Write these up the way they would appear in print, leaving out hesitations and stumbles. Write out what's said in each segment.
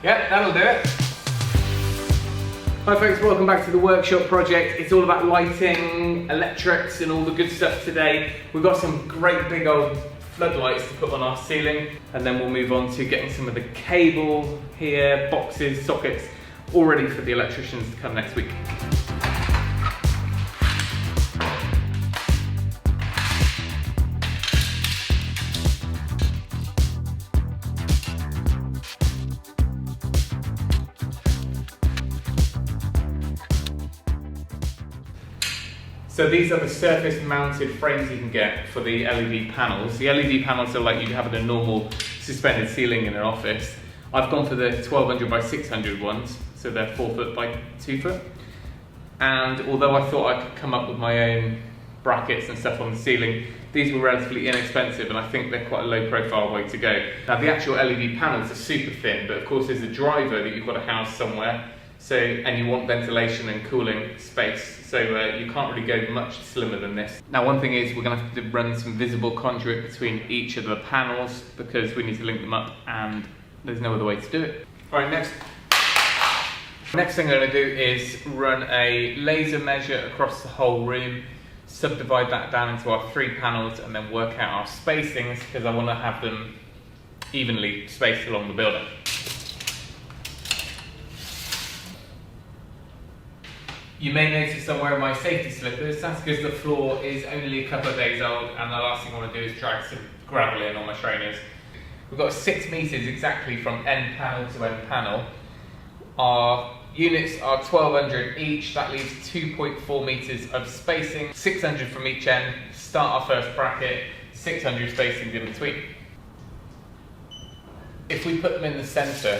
Yeah, that'll do it. Hi folks, welcome back to the workshop project. It's all about lighting, electrics and all the good stuff today. We've got some great big old floodlights to put on our ceiling, and then we'll move on to getting some of the cable here, boxes, sockets, all ready for the electricians to come next week. So these are the surface mounted frames you can get for the LED panels. The LED panels are like you'd have in a normal suspended ceiling in an office. I've gone for the 1200 by 600 ones, so they're 4 foot by 2 foot. And although I thought I could come up with my own brackets and stuff on the ceiling, these were relatively inexpensive, and I think they're quite a low profile way to go. Now the actual LED panels are super thin, but of course there's a driver that you've got to house somewhere. So, and you want ventilation and cooling space, so you can't really go much slimmer than this. Now one thing is we're going to have to run some visible conduit between each of the panels because we need to link them up and there's no other way to do it. Alright, next thing I'm going to do is run a laser measure across the whole room, subdivide that down into our 3 panels and then work out our spacings because I want to have them evenly spaced along the building. You may notice I'm wearing my safety slippers. That's because the floor is only a couple of days old and the last thing I want to do is drag some gravel in on my trainers. We've got 6 meters exactly from end panel to end panel. Our units are 1200 each, that leaves 2.4 meters of spacing, 600 from each end, start our first bracket, 600 spacings in between. If we put them in the center,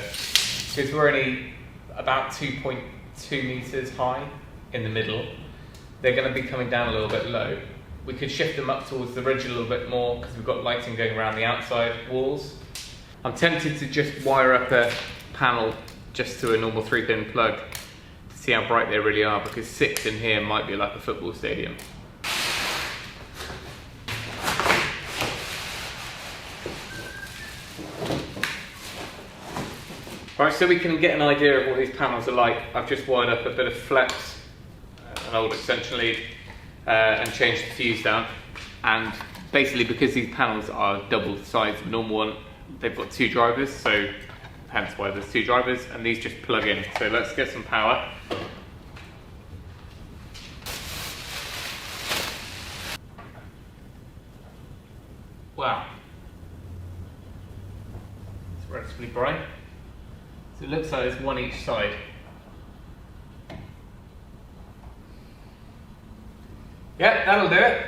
because we're only about 2.2 meters high, in the middle, they're going to be coming down a little bit low. We could shift them up towards the ridge a little bit more because we've got lighting going around the outside walls. I'm tempted to just wire up a panel just to a normal 3-pin plug to see how bright they really are, because 6 in here might be like a football stadium. Right, so we can get an idea of what these panels are like. I've just wired up a bit of flex, an old extension lead, and changed the fuse down. And basically because these panels are double the size of a normal one, they've got 2 drivers, so hence why there's 2 drivers, and these just plug in. So let's get some power. Wow. It's relatively bright. So it looks like there's one each side. Yeah, that'll do it.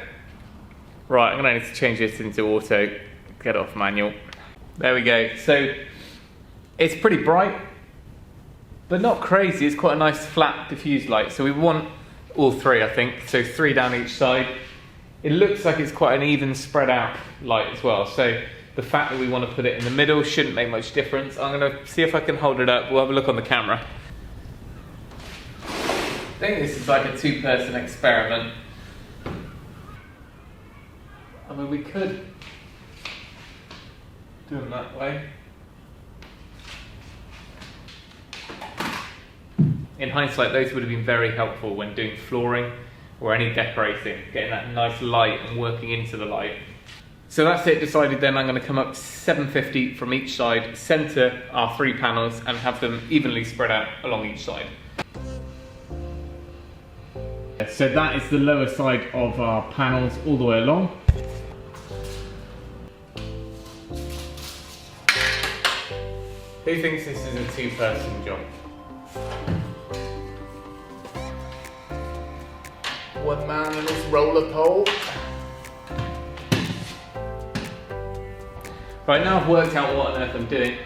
Right, I'm going to need to change this into auto, get off manual. There we go. So it's pretty bright, but not crazy. It's quite a nice flat diffused light. So we want all 3, I think. So 3 down each side. It looks like it's quite an even spread out light as well. So the fact that we want to put it in the middle shouldn't make much difference. I'm going to see if I can hold it up. We'll have a look on the camera. I think this is like a 2-person experiment. I mean, we could do them that way. In hindsight, those would have been very helpful when doing flooring or any decorating, getting that nice light and working into the light. So that's it, decided then I'm going to come up 750 from each side, center our 3 panels and have them evenly spread out along each side. So that is the lower side of our panels all the way along. Who thinks this is a 2-person job? One man and his roller pole. Right, now I've worked out what on earth I'm doing.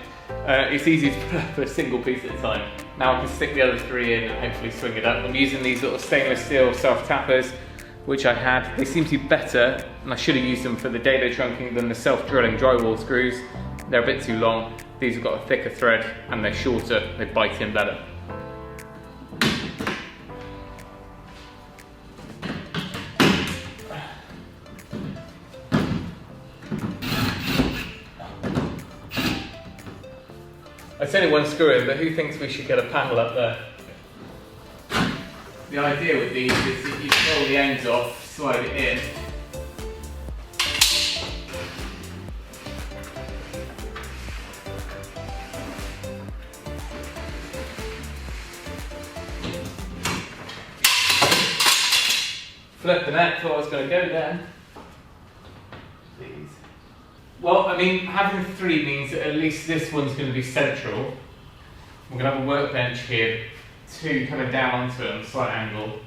It's easy to put up a single piece at a time. Now I can stick the other 3 in and hopefully swing it up. I'm using these little stainless steel self-tappers, which I had. They seem to be better, and I should have used them for the dado trunking than the self-drilling drywall screws. They're a bit too long. These have got a thicker thread and they're shorter, they bite in better. It's only one screw in, but who thinks we should get a panel up there? The idea with these is that you pull the ends off, slide it in. Flip the net, thought I was going to go then. Please. Well, I mean, having 3 means that at least this one's going to be central. We're going to have a workbench here, 2 coming down onto it on a slight angle.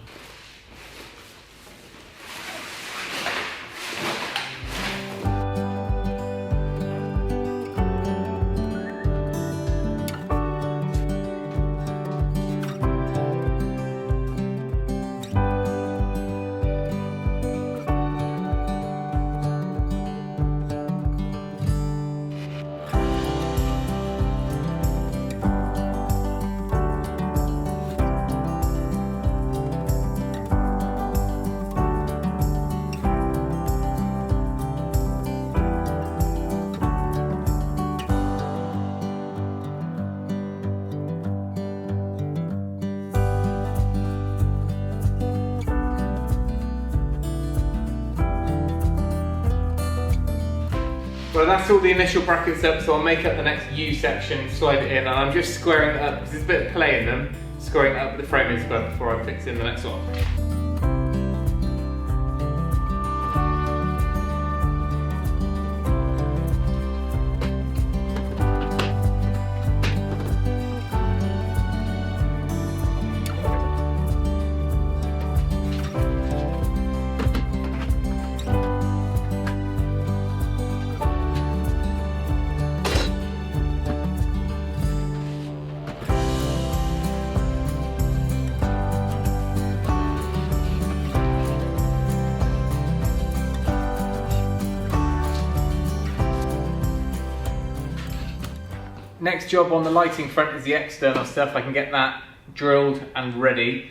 Well, that's all the initial brackets up, so I'll make up the next U section, slide it in, and I'm just squaring it up because there's a bit of play in them, squaring up the framing square before I fix in the next one. Next job on the lighting front is the external stuff. I can get that drilled and ready.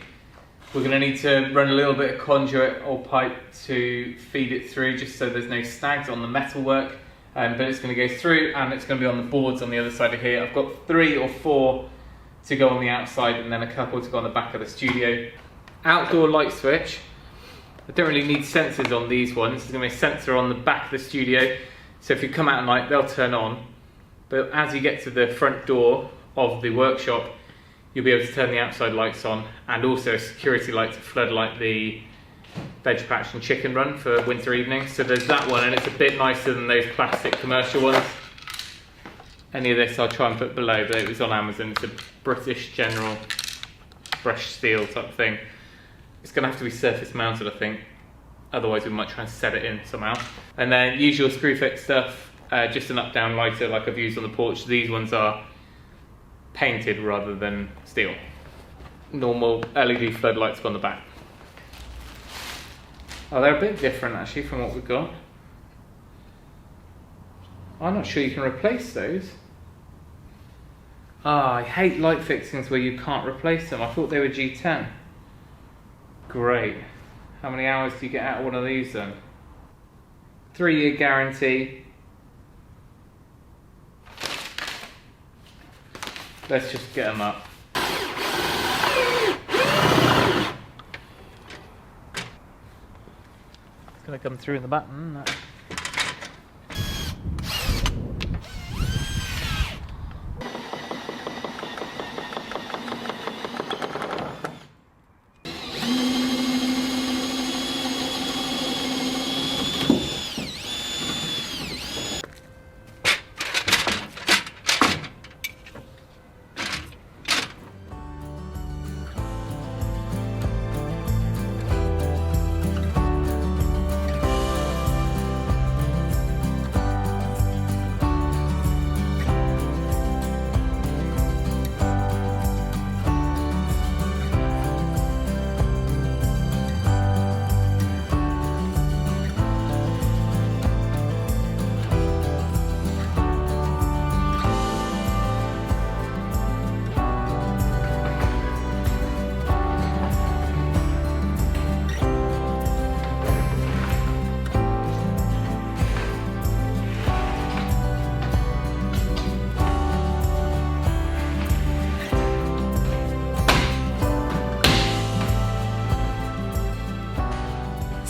We're going to need to run a little bit of conduit or pipe to feed it through, just so there's no snags on the metalwork. But it's going to go through and it's going to be on the boards on the other side of here. I've got 3 or 4 to go on the outside and then a couple to go on the back of the studio. Outdoor light switch. I don't really need sensors on these ones. There's going to be a sensor on the back of the studio. So if you come out at night, they'll turn on. But as you get to the front door of the workshop, you'll be able to turn the outside lights on, and also a security light to floodlight the veg patch and chicken run for winter evenings. So there's that one, and it's a bit nicer than those plastic commercial ones. Any of this I'll try and put below, but it was on Amazon. It's a British General brushed steel type thing. It's going to have to be surface mounted, I think. Otherwise we might try and set it in somehow. And then usual screw fit stuff. Just an up-down lighter like I've used on the porch. These ones are painted rather than steel. Normal LED floodlights on the back. Oh, they're a bit different actually from what we've got. I'm not sure you can replace those. Ah, I hate light fixings where you can't replace them. I thought they were G10. Great. How many hours do you get out of one of these then? 3-year guarantee. Let's just get them up. It's going to come through in the button. That.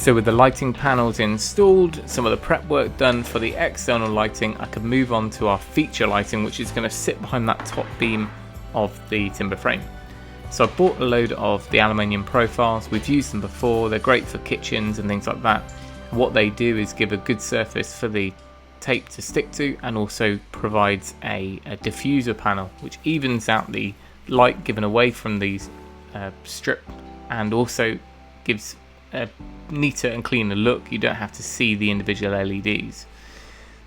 So with the lighting panels installed, some of the prep work done for the external lighting, I could move on to our feature lighting, which is going to sit behind that top beam of the timber frame. So I bought a load of the aluminium profiles. We've used them before. They're great for kitchens and things like that. What they do is give a good surface for the tape to stick to, and also provides a diffuser panel which evens out the light given away from these strip, and also gives a neater and cleaner look. You don't have to see the individual LEDs.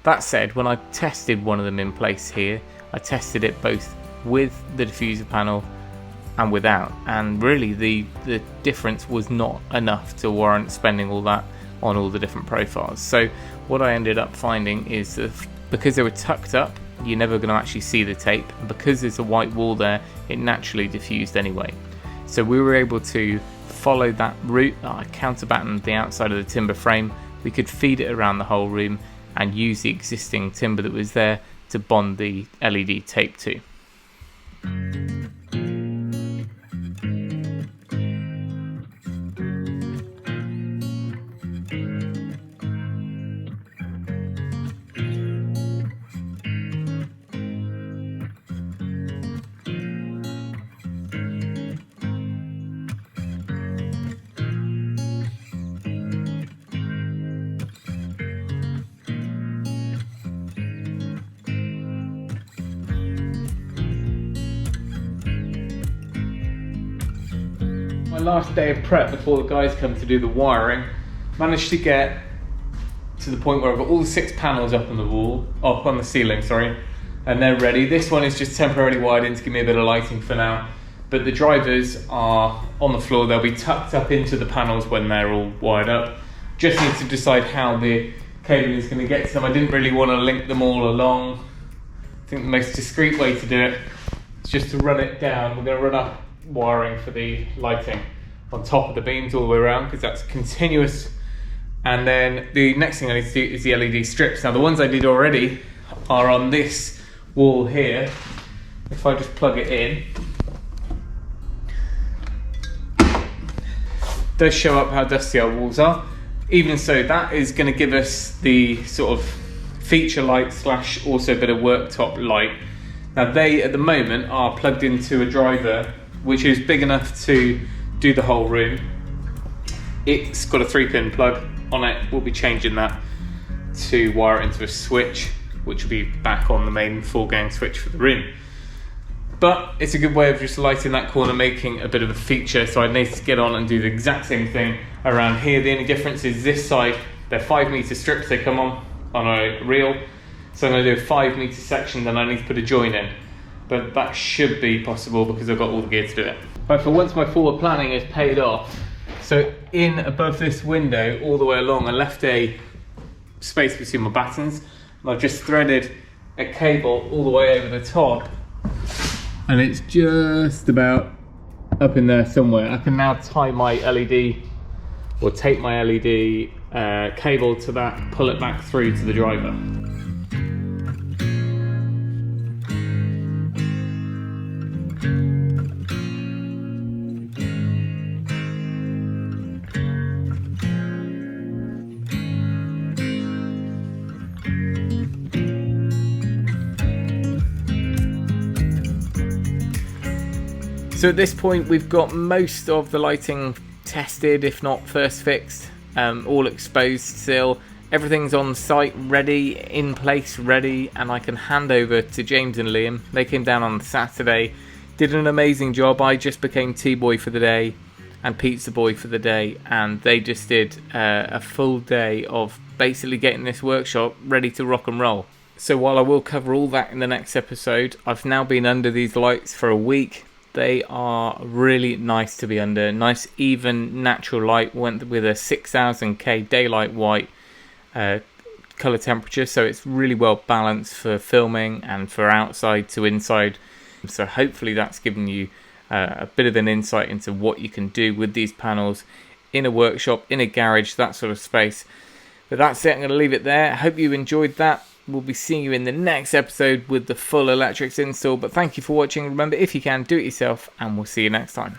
That said, when I tested one of them in place here, I tested it both with the diffuser panel and without, and really the difference was not enough to warrant spending all that on all the different profiles. So what I ended up finding is that because they were tucked up, you're never going to actually see the tape, and because there's a white wall there, it naturally diffused anyway. So we were able to follow that route. I counterbattened the outside of the timber frame. We could feed it around the whole room and use the existing timber that was there to bond the LED tape to. My last day of prep before the guys come to do the wiring, managed to get to the point where I've got all the 6 panels up on the wall, up on the ceiling, sorry, and they're ready. This one is just temporarily wired in to give me a bit of lighting for now, but the drivers are on the floor. They'll be tucked up into the panels when they're all wired up. Just need to decide how the cabling is going to get to them. I didn't really want to link them all along. I think the most discreet way to do it is just to run it down. We're going to run up wiring for the lighting on top of the beams all the way around, because that's continuous. And then the next thing I need to do is the LED strips. Now the ones I did already are on this wall here. If I just plug it in, it does show up how dusty our walls are. Even so, that is going to give us the sort of feature light slash also a bit of worktop light. Now they at the moment are plugged into a driver which is big enough to do the whole room. It's got a 3-pin plug on it. We'll be changing that to wire it into a switch, which will be back on the main 4-gang switch for the room. But it's a good way of just lighting that corner, making a bit of a feature. So I need to get on and do the exact same thing around here. The only difference is this side, they're 5-meter strips, they come on a reel. So I'm going to do a 5-meter section, then I need to put a join in. But that should be possible because I've got all the gear to do it. Right, for once my forward planning is paid off. So in above this window, all the way along, I left a space between my battens. And I've just threaded a cable all the way over the top. And it's just about up in there somewhere. I can now tie my LED, or tape my LED cable to that, pull it back through to the driver. So at this point we've got most of the lighting tested, if not first fixed, all exposed still. Everything's on site ready, in place ready, and I can hand over to James and Liam. They came down on Saturday, did an amazing job. I just became tea-boy for the day and pizza boy for the day, and they just did a full day of basically getting this workshop ready to rock and roll. So while I will cover all that in the next episode, I've now been under these lights for a week. They are really nice to be under. Nice, even, natural light. Went with a 6000K daylight white colour temperature, so it's really well balanced for filming and for outside to inside. So hopefully that's given you a bit of an insight into what you can do with these panels in a workshop, in a garage, that sort of space. But that's it. I'm going to leave it there. I hope you enjoyed that. We'll be seeing you in the next episode with the full electrics install. But thank you for watching. Remember, if you can, do it yourself, and we'll see you next time.